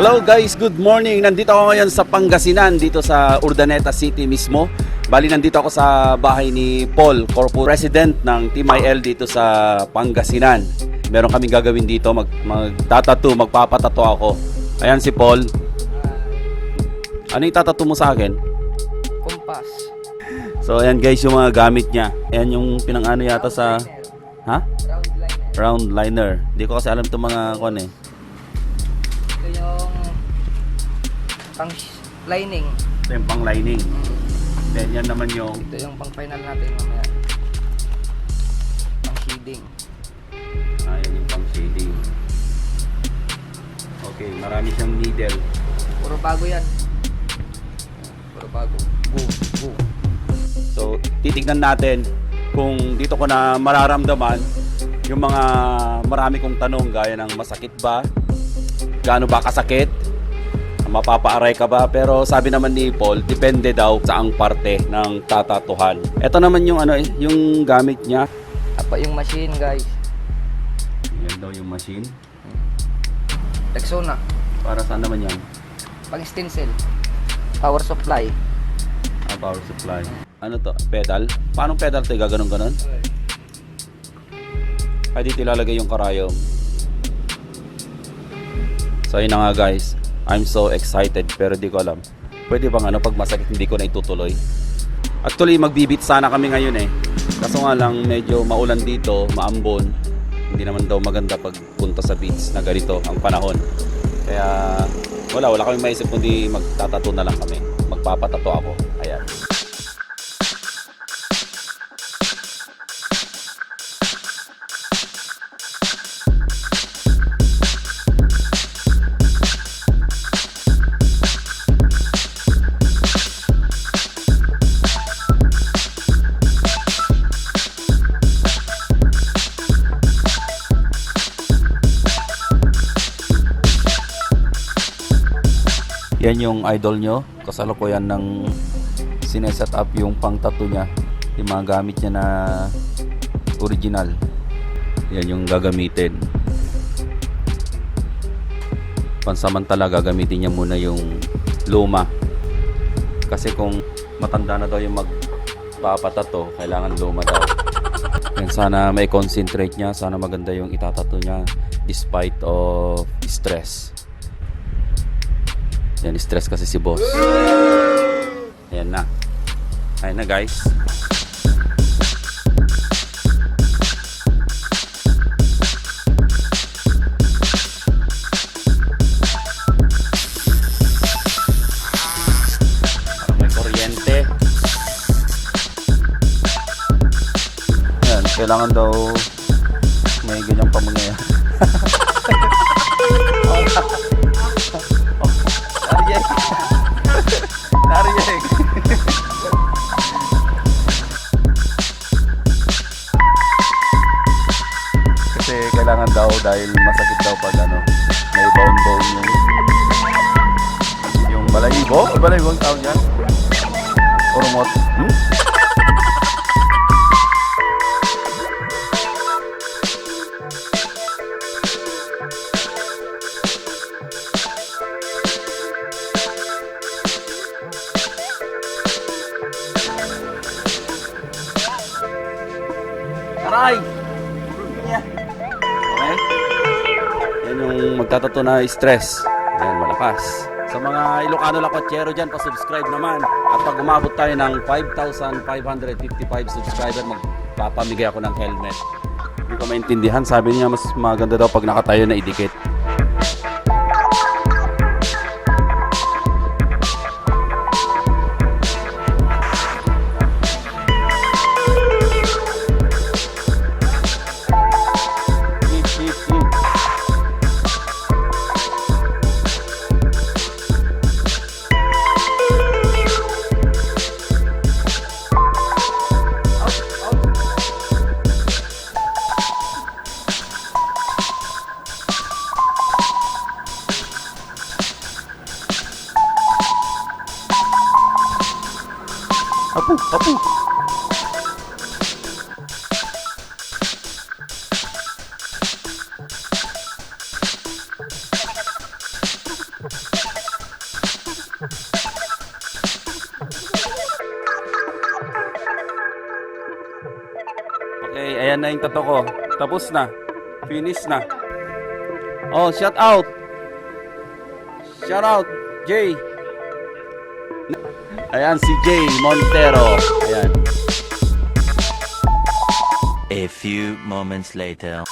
Hello guys, good morning. Nandito ako ngayon sa Pangasinan, dito sa Urdaneta City mismo. Bali, nandito ako sa bahay ni Paul Corpuz, president ng Team IL dito sa Pangasinan. Meron kaming gagawin dito, magtattoo, magpapatattoo ako. Ayan si Paul. Ano yung tattoo mo sa akin? Kompas. So ayan guys, yung mga gamit niya. Ayan yung pinang-ano yata sa... Ha? Round liner. Hindi ko kasi alam itong mga kon eh. Ito yung pang lining. Ito yung pang lining. Then yan naman yung... Ito yung pang final natin mamaya. Pang shading. Ayan yung pang shading. Okay, marami siyang needle. Puro bago yan. Puro bago. Go. So titignan natin kung dito ko na mararamdaman yung mga marami kong tanong gaya ng masakit ba? Gaano ba kasakit? Mapapaaray ka ba? Pero sabi naman ni Paul, depende daw sa ang parte ng tatatuhan. Ito naman yung ano, yung gamit niya. Apa yung machine, guys. Yan daw yung machine. Rexona. Para saan naman yan? Pang stencil. Power supply. Power supply. Ano to? Pedal? Paano pedal to? Gaganon-ganon? Ay, dito ilalagay yung karayom. So yun na nga guys, I'm so excited pero di ko alam. Pwede bang pag masakit hindi ko na itutuloy? Actually magbibit sana kami ngayon eh. Kaso nga lang medyo maulan dito, maambon. Hindi naman daw maganda pag punta sa beach na ganito ang panahon. Kaya wala kami maisip kundi magtatattoo na lang kami. Magpapatattoo ako. Ayan. Yan yung idol nyo, kasalukuyan ng sineset up yung pang tattoo niya, yung mga gamit niya na original. Yan yung gagamitin. Pansamantala gagamitin niya muna yung luma. Kasi kung matanda na daw yung magpapatattoo, kailangan luma daw. Yan, sana may concentrate niya, sana maganda yung itatattoo niya despite of stress. Yan, stress kasi si boss. Ayan na. Ayan na guys. May kuryente. Ayan, kailangan daw may ganyang pamangyayari. Nariyeg. Kasi kailangan daw dahil masakit daw pag may bone yung balahibo. Balahibo ang tawag yan? Ormot. Aray! Okay? Yan yung magtatattoo na stress. Yan, malakas. Sa mga Ilocano Lakwatsero dyan, pa-subscribe naman. At pag umabot tayo ng 5,555 subscriber, magpapamigay ako ng helmet. Hindi ko maintindihan. Sabi niya, mas maganda daw pag nakatayo na idikit. Apu. Ayan na yung tattoo ko. Tapos na. Finish na. Oh, shout out. Shout out, Jay. Ayan, si Jay Montero. Ayan. A few moments later.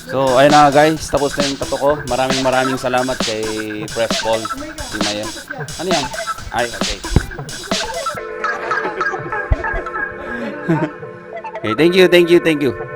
So, ayun na guys, tapos na yung tattoo ko. Maraming salamat kay Press Paul. Di Maya. Ano yan? Ay, okay. Okay, thank you.